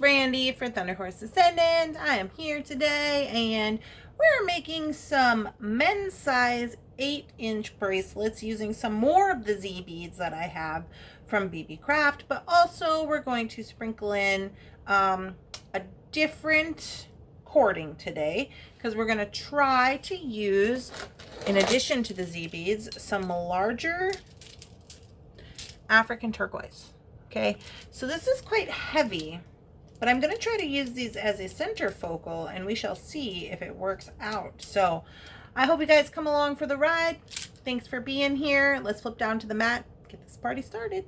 Brandy for Thunderhorse Descendant. I am here today and we're making some men's size 8-inch bracelets using some more of the Z beads that I have from BB Craft, but also we're going to sprinkle in a different cording today because we're going to try to use, in addition to the Z beads, some larger African turquoise. Okay, so this is quite heavy, but I'm going to try to use these as a center focal and we shall see if it works out. So I hope you guys come along for the ride. Thanks for being here. Let's flip down to the mat, get this party started.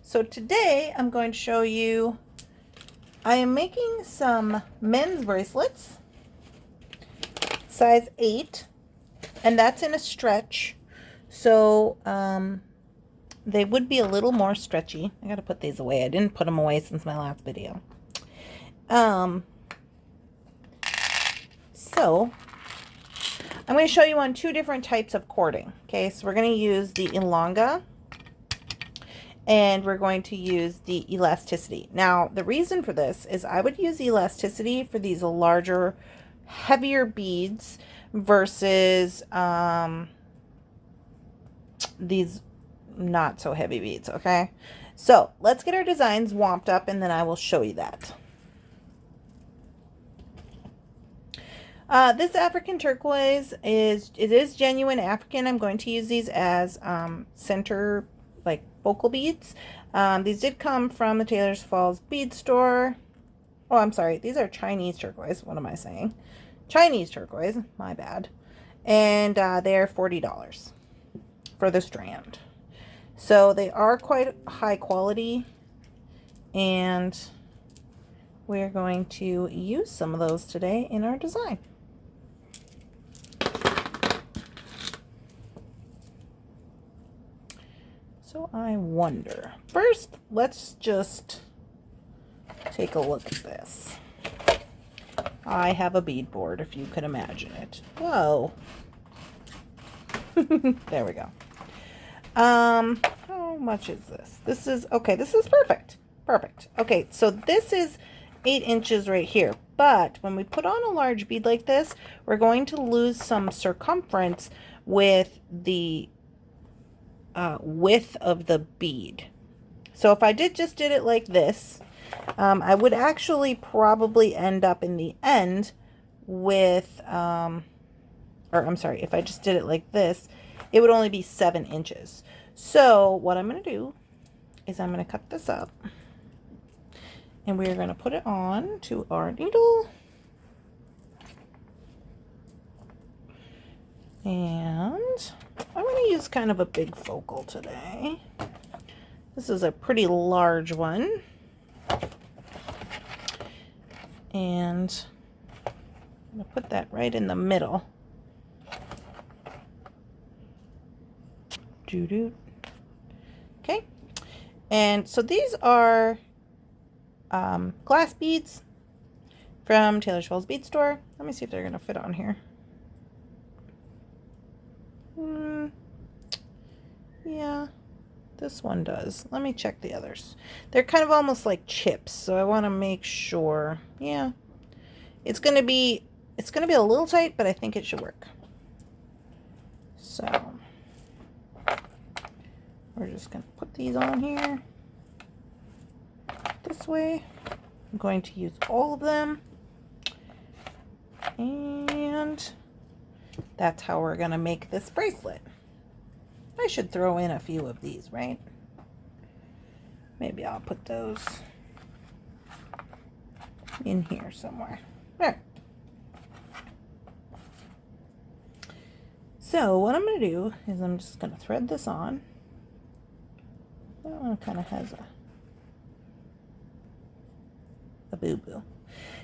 So today I'm going to show you, I am making some men's bracelets, size 8, and that's in a stretch. So they would be a little more stretchy. I got to put these away. I didn't put them away since my last video. So I'm going to show you on 2 different types of cording. Okay, so we're going to use the Elonga and we're going to use the Elasticity. Now, the reason for this is I would use Elasticity for these larger, heavier beads versus these not so heavy beads. Okay, so let's get our designs womped up and then I will show you that. This African turquoise is genuine African. I'm going to use these as center, like, focal beads. These did come from the Taylor's Falls bead store. Oh, I'm sorry, these are Chinese turquoise. What am I saying? Chinese turquoise, my bad. And they're $40 for the strand. So they are quite high quality, and we're going to use some of those today in our design. So I wonder, first let's just take a look at this. I have a bead board, if you could imagine it. Whoa. There we go. How much is this? This is, okay, this is perfect. Perfect. Okay, so this is 8 inches right here. But when we put on a large bead like this, we're going to lose some circumference with the width of the bead. So if I just did it like this, I would actually probably end up in the end with, or I'm sorry, if I just did it like this, it would only be 7 inches. So what I'm going to do is I'm going to cut this up and we're going to put it on to our needle. And I'm going to use kind of a big focal today. This is a pretty large one. And I'm going to put that right in the middle. Okay, and so these are glass beads from Taylor's Falls Bead Store. Let me see if they're going to fit on here. Yeah, this one does. Let me check the others. They're kind of almost like chips, so I want to make sure. Yeah, it's going to be a little tight, but I think it should work. So we're just going to put these on here this way. I'm going to use all of them. And that's how we're going to make this bracelet. I should throw in a few of these, right? Maybe I'll put those in here somewhere. There. So what I'm going to do is I'm just going to thread this on. That one kind of has a boo-boo.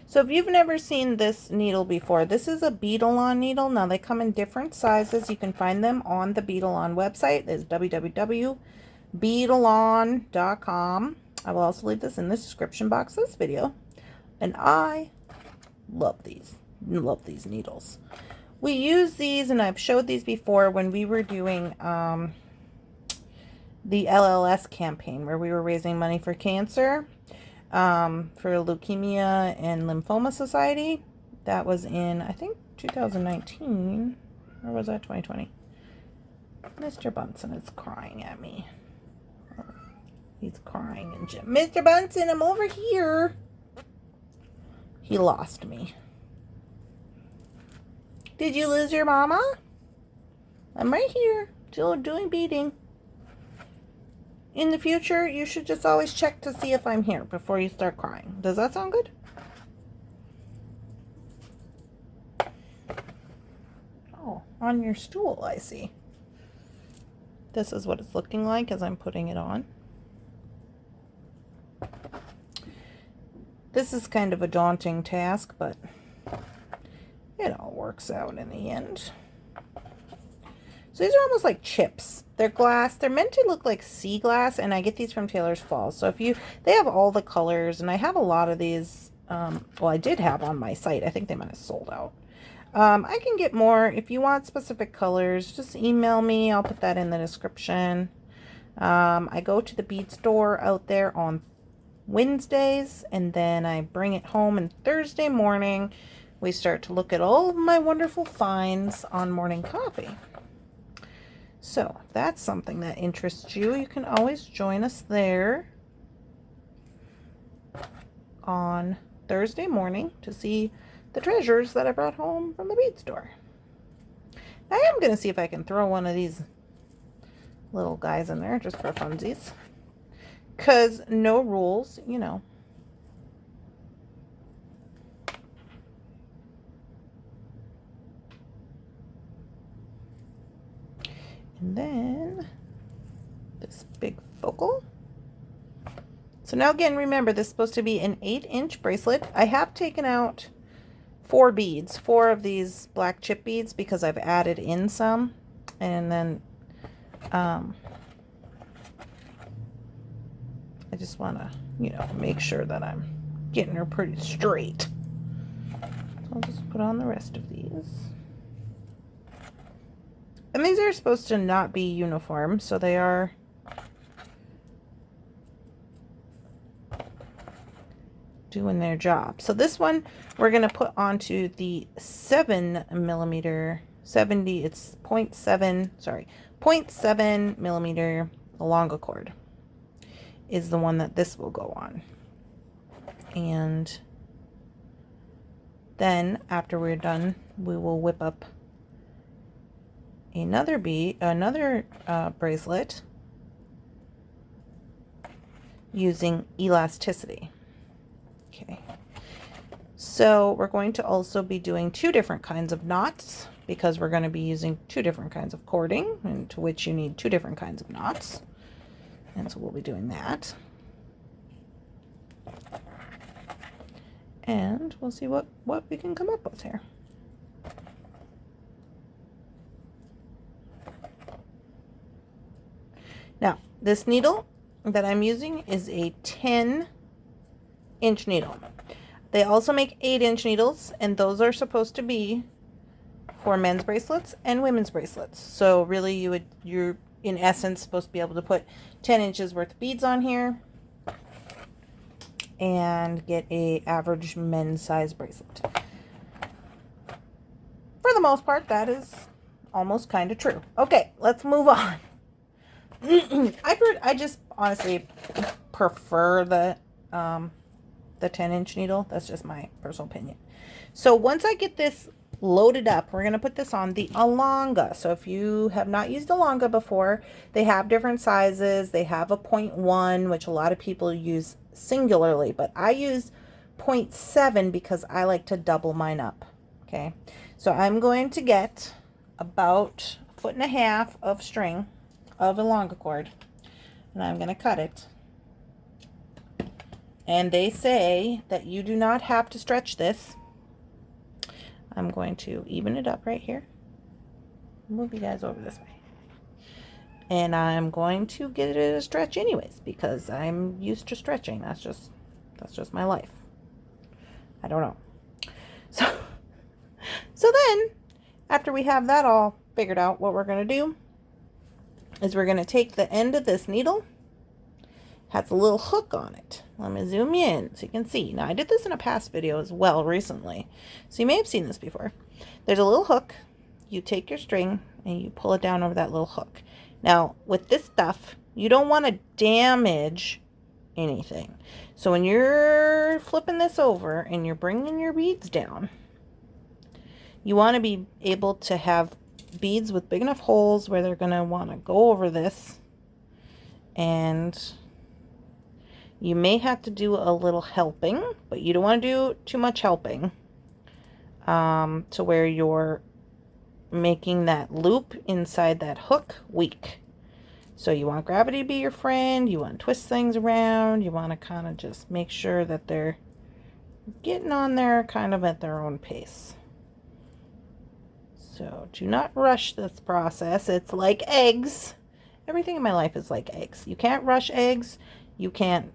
So if you've never seen this needle before, this is a Beadalon needle. Now they come in different sizes. You can find them on the Beadalon website. It's www.beadalon.com. I will also leave this in the description box of this video. And I love these needles. We use these, and I've showed these before when we were doing the LLS campaign where we were raising money for cancer. for Leukemia and Lymphoma Society. That was in, I think, 2019, or was that 2020? Mr. Bunsen is crying at me. He's crying in gym. Mr. Bunsen, I'm over here. He lost me. Did you lose your mama? I'm right here, still doing beading. In the future, you should just always check to see if I'm here before you start crying. Does that sound good? Oh, on your stool, I see. This is what it's looking like as I'm putting it on. This is kind of a daunting task, but it all works out in the end. So these are almost like chips. They're glass. They're meant to look like sea glass, and I get these from Taylor's Falls. So they have all the colors, and I have a lot of these. Well, I did have on my site. I think they might have sold out. I can get more. If you want specific colors, just email me. I'll put that in the description. I go to the bead store out there on Wednesdays, and then I bring it home, and Thursday morning we start to look at all of my wonderful finds on morning coffee. So if that's something that interests you, you can always join us there on Thursday morning to see the treasures that I brought home from the bead store. I am going to see if I can throw one of these little guys in there just for funsies. Because no rules, you know. And then this big focal. So now again, remember, this is supposed to be an 8-inch bracelet. I have taken out 4 beads, 4 of these black chip beads, because I've added in some. And then I just want to, you know, make sure that I'm getting her pretty straight. So I'll just put on the rest of these. And these are supposed to not be uniform, so they are doing their job. So this one we're going to put onto the 7mm, 70, it's 0.7 millimeter longacord is the one that this will go on. And then after we're done, we will whip up another bracelet using Elasticity. Okay, so we're going to also be doing 2 different kinds of knots, because we're going to be using 2 different kinds of cording, and to which you need 2 different kinds of knots. And so we'll be doing that. And we'll see what we can come up with here. Now, this needle that I'm using is a 10-inch needle. They also make 8-inch needles, and those are supposed to be for men's bracelets and women's bracelets. So really you're in essence supposed to be able to put 10 inches worth of beads on here and get a average men's size bracelet. For the most part, that is almost kind of true. Okay, let's move on. I just honestly prefer the 10-inch needle. That's just my personal opinion. So once I get this loaded up, we're going to put this on the Alonga. So if you have not used Alonga before, they have different sizes. They have a 0.1, which a lot of people use singularly, but I use 0.7 because I like to double mine up. Okay, so I'm going to get about 1.5 feet of string of Alonga cord, and I'm going to cut it. And they say that you do not have to stretch this. I'm going to even it up right here. Move you guys over this way. And I'm going to get it a stretch anyways, because I'm used to stretching. That's just my life. I don't know. So then, after we have that all figured out, what we're going to do is we're going to take the end of this needle has a little hook on it. Let me zoom in so you can see. Now I did this in a past video as well recently, so you may have seen this before. There's a little hook. You take your string and you pull it down over that little hook. Now with this stuff, you don't want to damage anything. So when you're flipping this over and you're bringing your beads down, you want to be able to have beads with big enough holes where they're going to want to go over this, and you may have to do a little helping, but you don't want to do too much helping to where you're making that loop inside that hook weak. So you want gravity to be your friend. You want to twist things around. You want to kind of just make sure that they're getting on there kind of at their own pace. So do not rush this process. It's like eggs. Everything in my life is like eggs. You can't rush eggs. You can't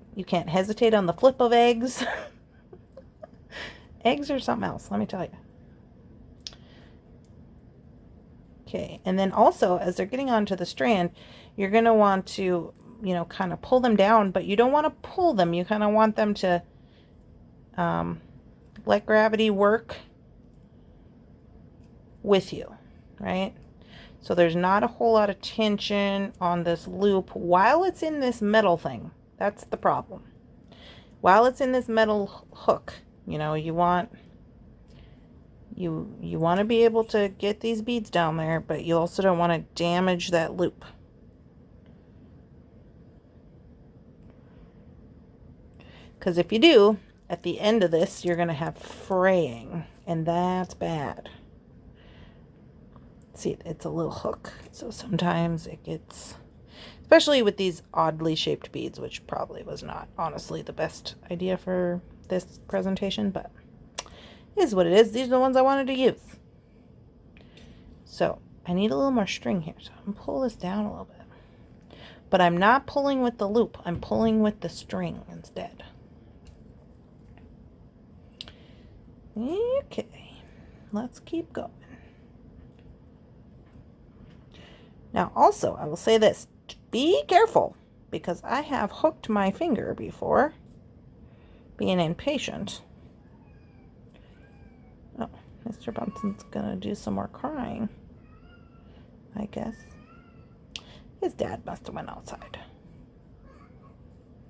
hesitate on the flip of eggs. Eggs are something else, let me tell you. Okay, and then also as they're getting onto the strand, you're going to want to, you know, kind of pull them down, but you don't want to pull them. You kind of want them to let gravity work with you, right? So there's not a whole lot of tension on this loop while it's in this metal thing. That's the problem. While it's in this metal hook, you know, you want to be able to get these beads down there, but you also don't want to damage that loop. Because if you do, at the end of this, you're going to have fraying, and that's bad. See, it's a little hook, so sometimes it gets, especially with these oddly shaped beads, which probably was not honestly the best idea for this presentation, but it is what it is. These are the ones I wanted to use. So I need a little more string here, so I'm going to pull this down a little bit. But I'm not pulling with the loop, I'm pulling with the string instead. Okay, let's keep going. Now also, I will say this, be careful, because I have hooked my finger before, being impatient. Oh, Mr. Bunson's gonna do some more crying, I guess. His dad must have went outside.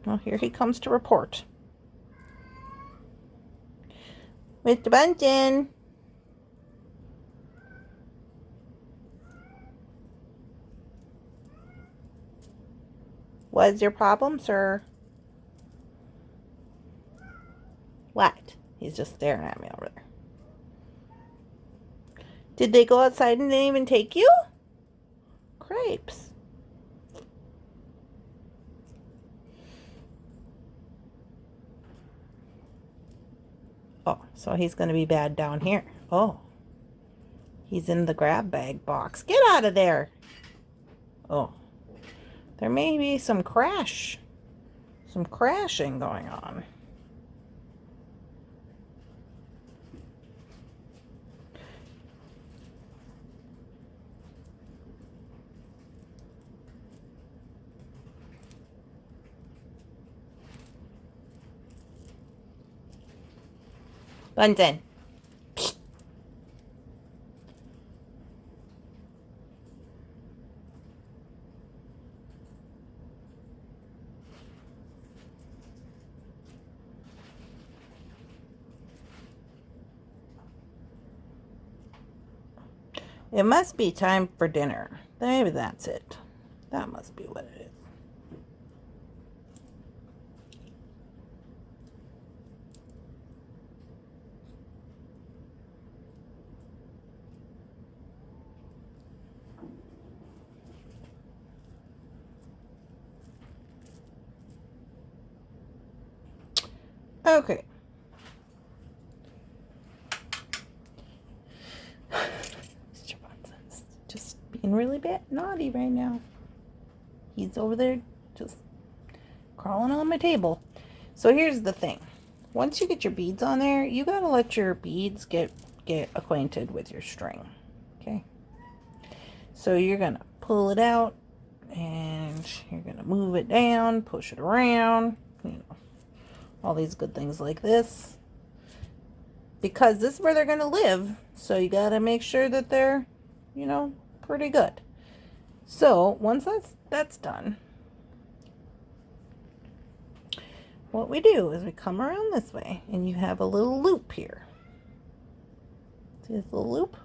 Well, here he comes to report. Mr. Bunsen! What's your problem, sir? What? He's just staring at me over there. Did they go outside and didn't even take you? Crepes. Oh, so he's going to be bad down here. Oh. He's in the grab bag box. Get out of there. Oh. There may be some crashing going on. Bunsen. It must be time for dinner. Maybe that's it. That must be what it is. Okay. Mr. Watson's just being really naughty right now. He's over there just crawling on my table. So here's the thing. Once you get your beads on there, you gotta let your beads get acquainted with your string. Okay? So you're gonna pull it out And you're going to move it down, push it around, you know, all these good things like this. Because this is where they're going to live. So you got to make sure that they're, you know, pretty good. So once that's done, what we do is we come around this way and you have a little loop here. See this little loop?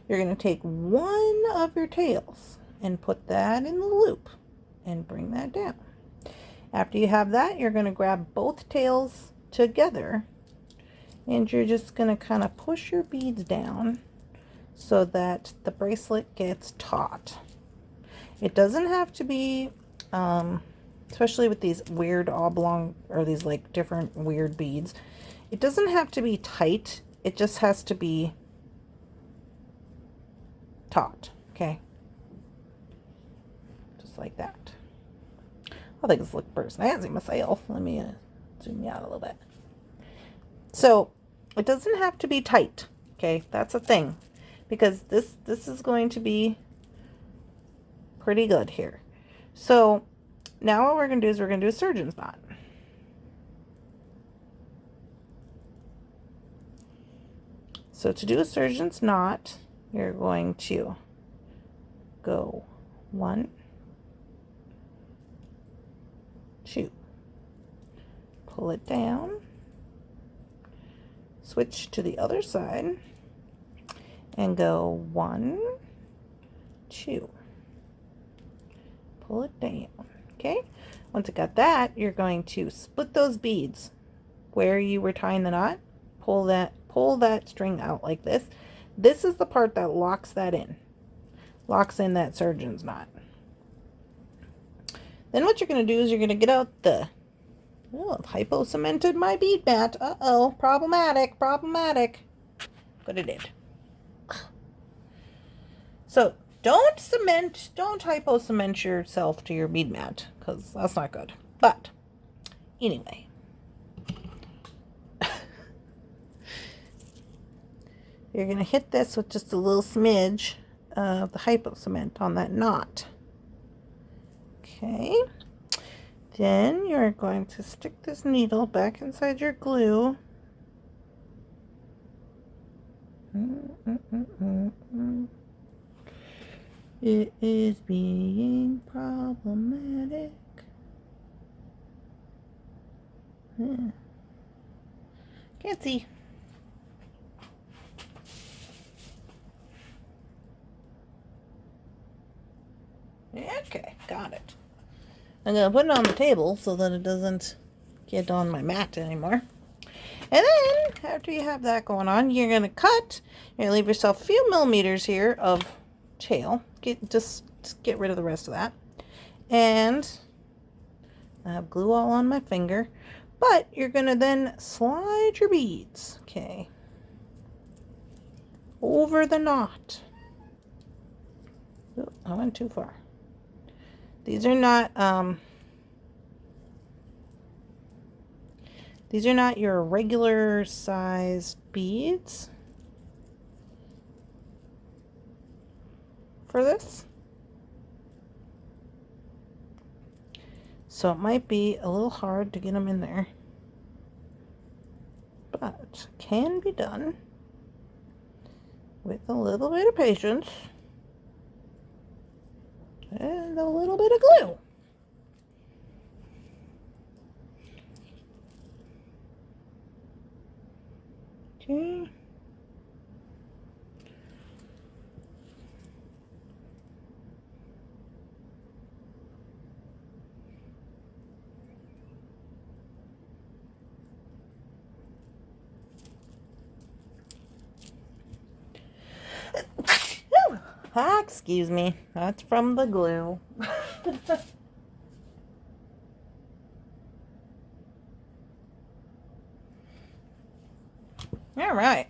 You're going to take one of your tails and put that in the loop and bring that down. After you have that, you're going to grab both tails together and you're just going to kind of push your beads down so that the bracelet gets taut. It doesn't have to be, especially with these weird oblong or these like different weird beads, it doesn't have to be tight. It just has to be taut, okay? Just like that. I think it's look pretty snazzy myself. Let me zoom you out a little bit. So it doesn't have to be tight, okay? That's a thing, because this is going to be pretty good here. So now what we're going to do is we're going to do a surgeon's knot. So to do a surgeon's knot, you're going to go 1, 2, pull it down, switch to the other side, and go 1, 2, pull it down. Okay, once you got that, you're going to split those beads where you were tying the knot. Pull that string out like this. This is the part that locks in that surgeon's knot. Then what you're going to do is you're going to get out the, oh, hypo cemented my bead mat. Uh-oh, problematic. But it did. So don't hypo cement yourself to your bead mat, because that's not good. But anyway, you're going to hit this with just a little smidge of the hypo cement on that knot. Okay. Then you're going to stick this needle back inside your glue. It is being problematic. Can't see. Okay, got it. I'm going to put it on the table so that it doesn't get on my mat anymore. And then, after you have that going on, you're going to cut. You're going to leave yourself a few millimeters here of tail. Just get rid of the rest of that. And I have glue all on my finger. But you're going to then slide your beads, okay, over the knot. Oh, I went too far. These are not your regular size beads for this. So it might be a little hard to get them in there, but can be done with a little bit of patience and a little bit of glue. Okay. Ah, excuse me. That's from the glue. All right.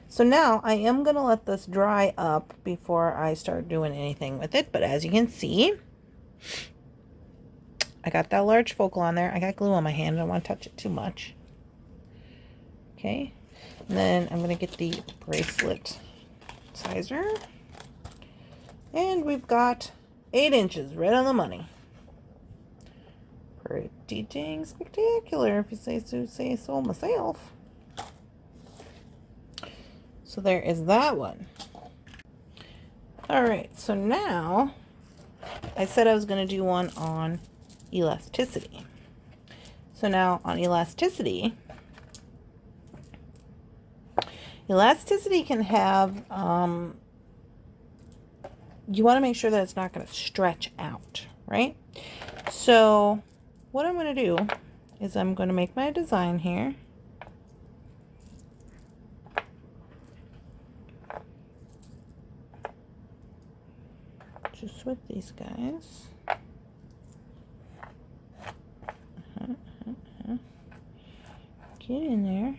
So now I am going to let this dry up before I start doing anything with it. But as you can see, I got that large focal on there. I got glue on my hand. I don't want to touch it too much. Okay. And then I'm going to get the bracelet sizer. And we've got 8 inches, right on the money. Pretty dang spectacular, if you say so myself. So there is that one. Alright, so now I said I was going to do one on elasticity. So now on elasticity can have, you want to make sure that it's not going to stretch out, right? So what I'm going to do is I'm going to make my design here. Just with these guys. Get in there.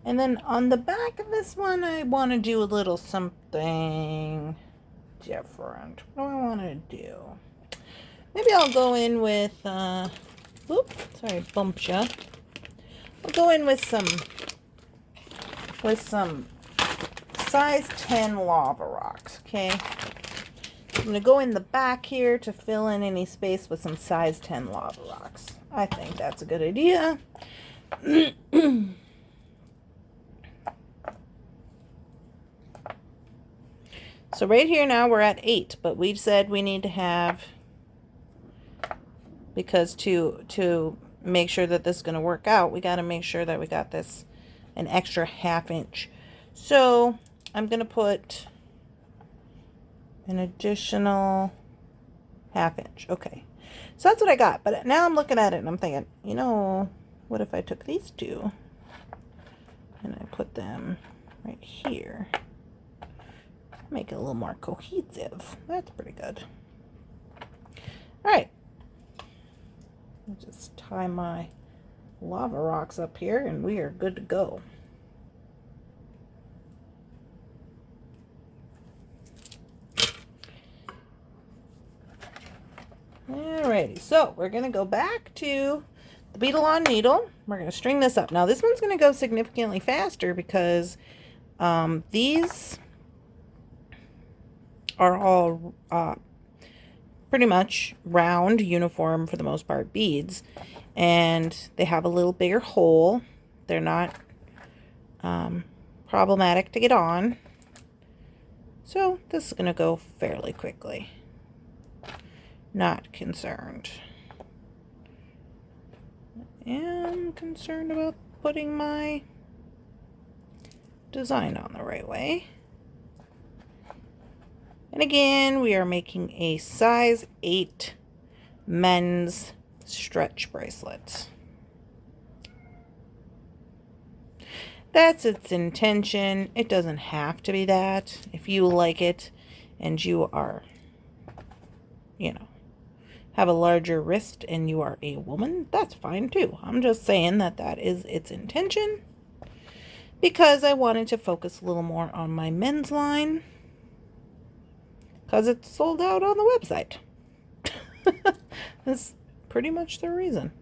And then on the back of this one, I want to do a little something different. What do I want to do? Maybe I'll go in with, whoop, sorry, bumped ya. I'll go in with some size 10 lava rocks, okay? I'm going to go in the back here to fill in any space with some size 10 lava rocks. I think that's a good idea. So right here now we're at 8, but we said we need to have, because to make sure that this is going to work out, we got to make sure that we got this an extra 1/2 inch. So I'm going to put an additional 1/2 inch. Okay. So that's what I got. But now I'm looking at it and I'm thinking, you know, what if I took these two and I put them right here? Make it a little more cohesive. That's pretty good. All right. I'll just tie my lava rocks up here and we are good to go. Alrighty, so we're going to go back to the beetle on needle. We're going to string this up. Now this one's going to go significantly faster because these are all pretty much round, uniform for the most part beads, and they have a little bigger hole. They're not problematic to get on, so this is going to go fairly quickly. Not concerned. I am concerned about putting my design on the right way. And again, we are making a size 8 men's stretch bracelet. That's its intention. It doesn't have to be that. If you like it and you are, you know, have a larger wrist and you are a woman, that's fine too. I'm just saying that that is its intention because I wanted to focus a little more on my men's line because it's sold out on the website. That's pretty much the reason.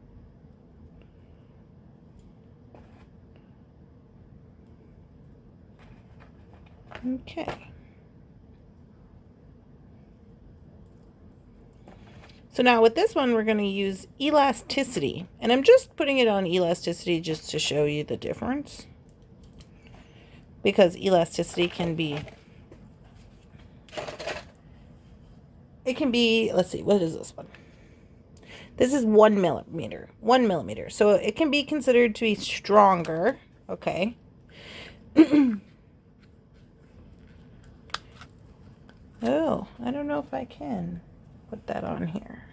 Okay. So now with this one, we're going to use elasticity. And I'm just putting it on elasticity just to show you the difference. Because elasticity can be, it can be, let's see, what is this one? This is 1 millimeter. 1 millimeter. So it can be considered to be stronger. Okay. Oh, I don't know if I can put that on here.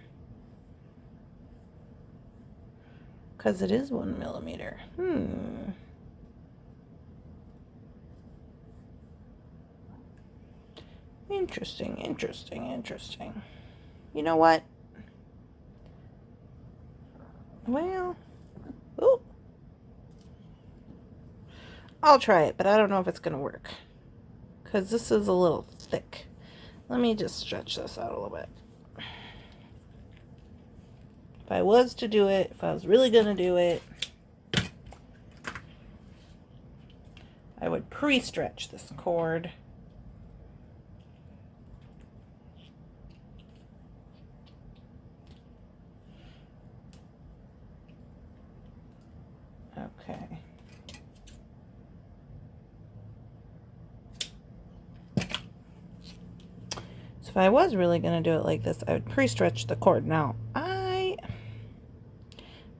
Because it is 1 millimeter. Interesting, interesting, interesting. You know what? Well, ooh. I'll try it, but I don't know if it's going to work. Because this is a little thick. Let me just stretch this out a little bit. If I was to do it, if I was really going to do it, I would pre-stretch this cord. If I was really going to do it like this, I would pre-stretch the cord. Now, I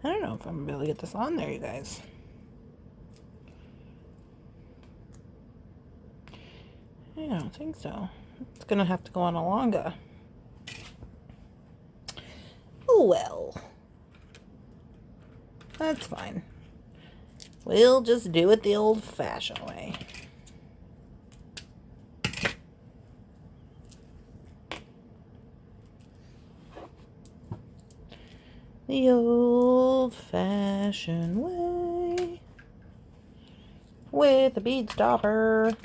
don't know if I'm going to be able to get this on there, you guys. I don't think so. It's going to have to go on a longa. Oh, well. That's fine. We'll just do it the old-fashioned way. The old-fashioned way. With a bead stopper.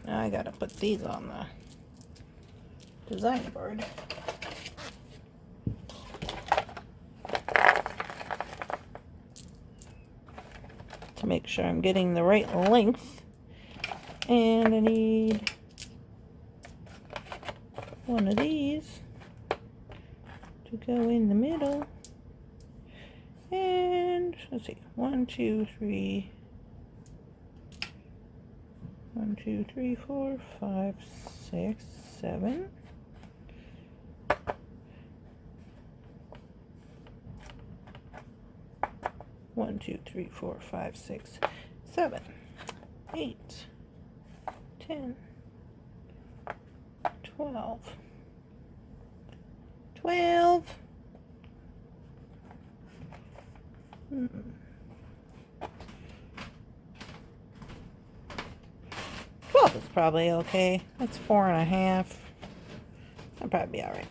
Now I gotta put these on the design board. To make sure I'm getting the right length. And I need one of these to go in the middle. And let's see, 1, 2, 3. 1, 2, 3, 4, 5, 6, 7. One, 2, 3, 4, 5, 6, 7, 8, 10, 12, 12. 12 is probably okay. That's 4.5. That'll probably be alright.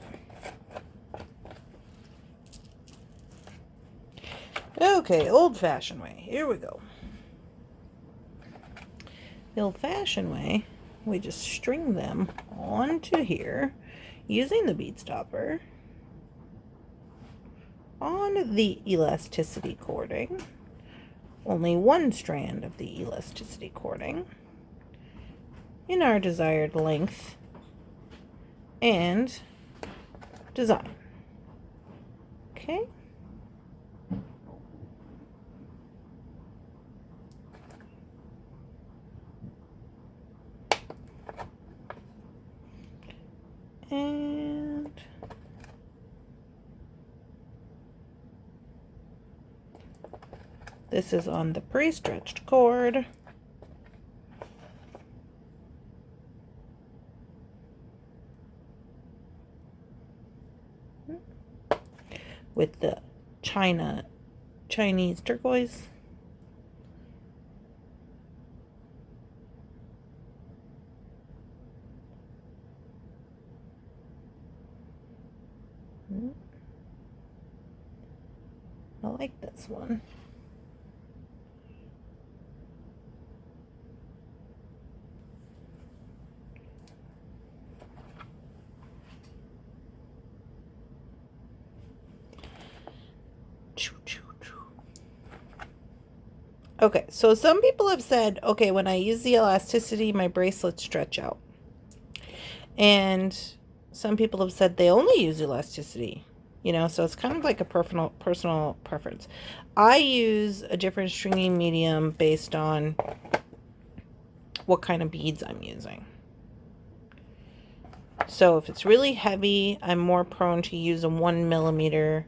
Okay, old-fashioned way. Here we go. The old-fashioned way, we just string them onto here using the bead stopper on the elasticity cording. Only one strand of the elasticity cording in our desired length and design. Okay. And this is on the pre-stretched cord. With the Chinese turquoise. I like this one. Okay, so some people have said, okay, when I use the elasticity, my bracelets stretch out. And some people have said they only use elasticity, you know, so it's kind of like a personal preference. I use a different stringing medium based on what kind of beads I'm using. So if it's really heavy, I'm more prone to use a 1mm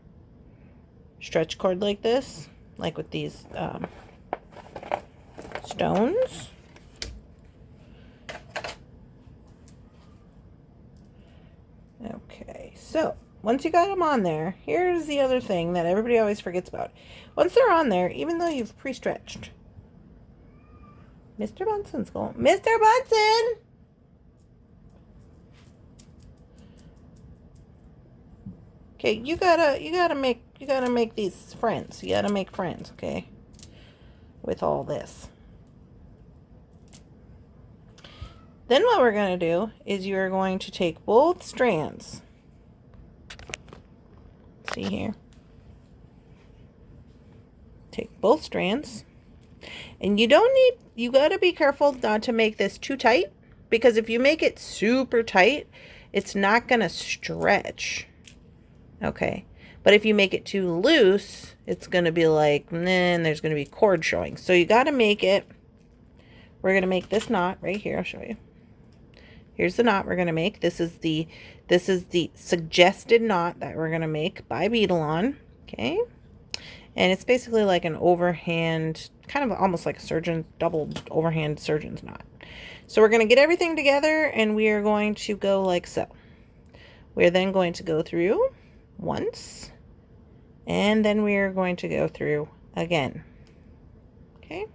stretch cord like this, like with these stones. Okay, so once you got them on there, here's the other thing that everybody always forgets about. Once they're on there, even though you've pre-stretched, Mr. Bunson's going, Mr. Bunsen! Okay, you gotta make these friends. You gotta make friends, okay? With all this. Then what we're going to do is you're going to take both strands. See here. Take both strands. And you got to be careful not to make this too tight. because if you make it super tight, it's not going to stretch. Okay. But if you make it too loose, it's going to be like, then there's going to be cord showing. So you got to make it, we're going to make this knot right here. I'll show you. Here's the knot we're going to make. This is the suggested knot that we're going to make by Beadle-On. Okay. And it's basically like an overhand, kind of almost like a surgeon, double overhand surgeon's knot. So we're going to get everything together and we are going to go like so. We're then going to go through once and then we are going to go through again. Okay.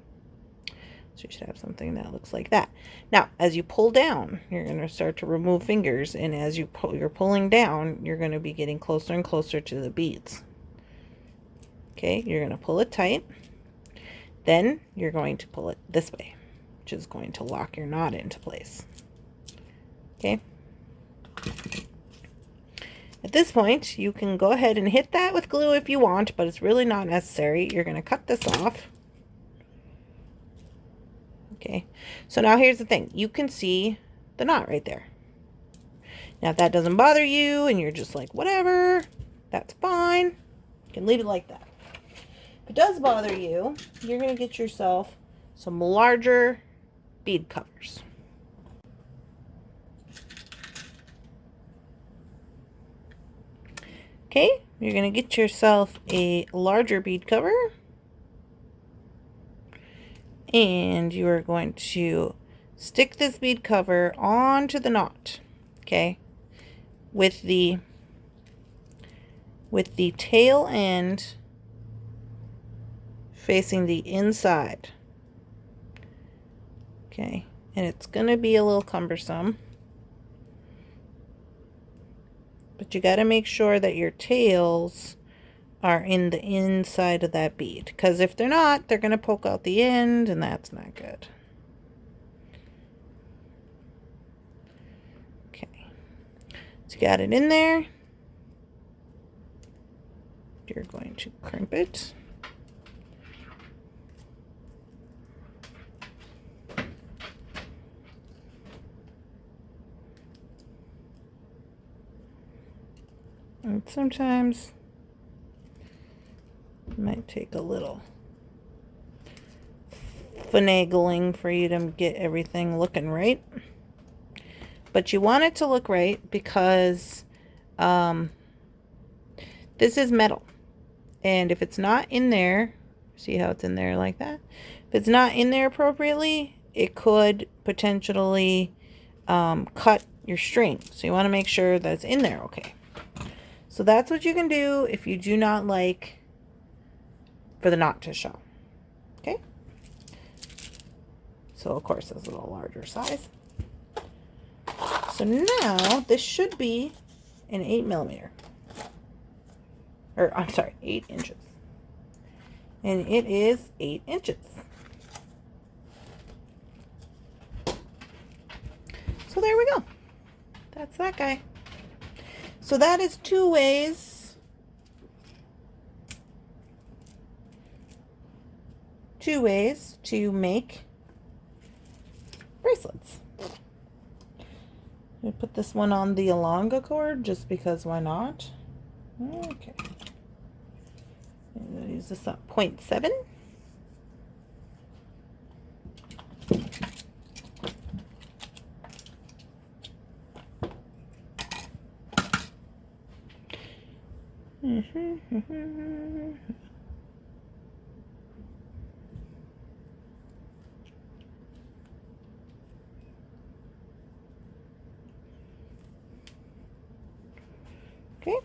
So you should have something that looks like that. Now, as you pull down, you're going to start to remove fingers. And as you're pulling down, you're going to be getting closer and closer to the beads. Okay, you're going to pull it tight. Then you're going to pull it this way, which is going to lock your knot into place. Okay. At this point, you can go ahead and hit that with glue if you want, but it's really not necessary. You're going to cut this off. Okay, so now here's the thing. You can see the knot right there. Now, if that doesn't bother you and you're just like, whatever, that's fine. You can leave it like that. If it does bother you, you're going to get yourself some larger bead covers. Okay, you're going to get yourself a larger bead cover. And you are going to stick this bead cover onto the knot, okay, with the tail end facing the inside. Okay, and it's going to be a little cumbersome, but you got to make sure that your tails are in the inside of that bead, because if they're not, they're going to poke out the end and that's not good. Okay, so you got it in there. You're going to crimp it. And sometimes it might take a little finagling for you to get everything looking right. But you want it to look right because this is metal. And if it's not in there, see how it's in there like that? If it's not in there appropriately, it could potentially cut your string. So you want to make sure that's in there okay. So that's what you can do if you do not like for the knot to show. Okay. So of course it's a little larger size. So now this should be an 8mm. Or I'm sorry, 8 inches. And it is 8 inches. So there we go. That's that guy. So that is 2 ways to make bracelets. I put this one on the longacord just because why not? Okay. I'm going to use this up 0.7. Okay.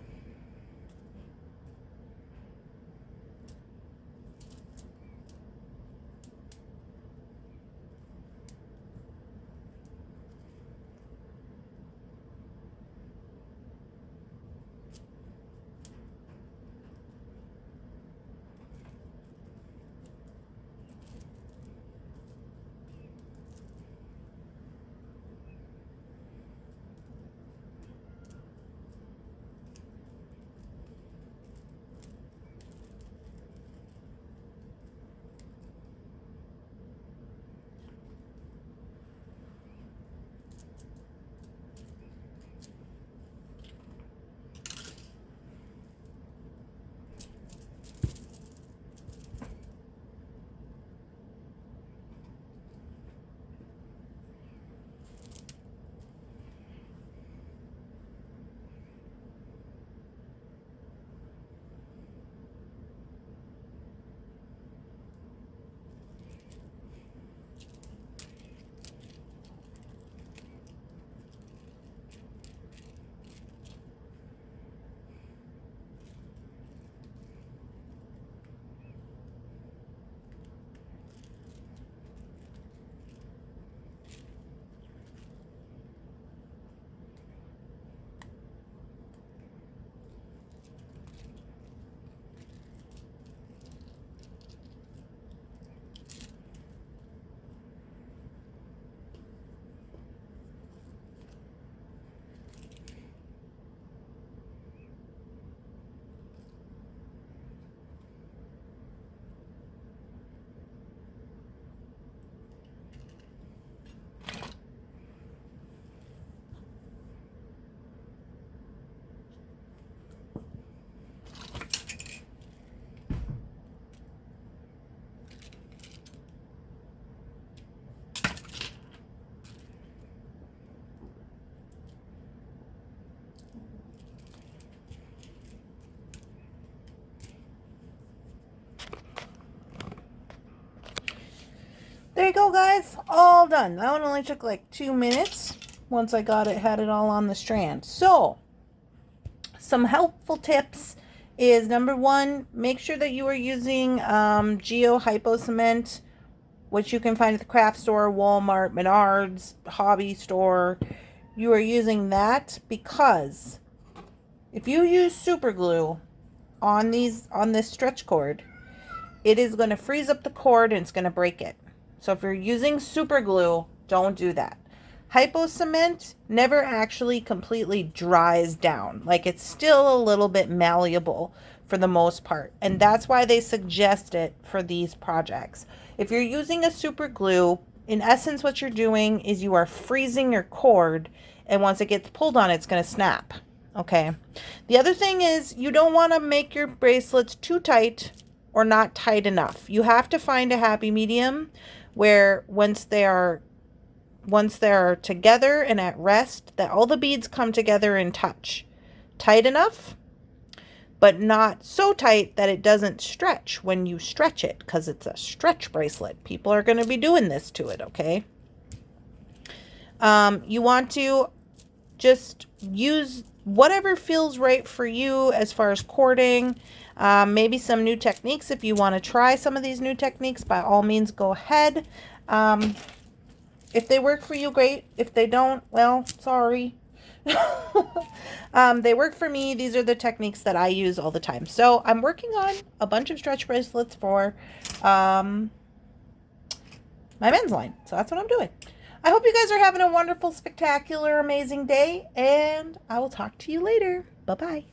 There you go, guys. All done. That one only took like 2 minutes once I had it all on the strand. So, some helpful tips is number one, make sure that you are using Geo Hypo Cement, which you can find at the craft store, Walmart, Menards, hobby store. You are using that because if you use super glue on this stretch cord, it is going to freeze up the cord and it's going to break it. So if you're using super glue, don't do that. Hypo cement never actually completely dries down. Like, it's still a little bit malleable for the most part. And that's why they suggest it for these projects. If you're using a super glue, in essence what you're doing is you are freezing your cord, and once it gets pulled on, it's going to snap. Okay. The other thing is you don't want to make your bracelets too tight or not tight enough. You have to find a happy medium where once they're together and at rest, that all the beads come together and touch. Tight enough, but not so tight that it doesn't stretch when you stretch it, because it's a stretch bracelet. People are going to be doing this to it, okay? You want to just use whatever feels right for you as far as cording. Maybe some new techniques. If you want to try some of these new techniques, by all means, go ahead. If they work for you, great. If they don't, well, sorry. They work for me. These are the techniques that I use all the time. So I'm working on a bunch of stretch bracelets for my men's line. So that's what I'm doing. I hope you guys are having a wonderful, spectacular, amazing day, and I will talk to you later. Bye-bye.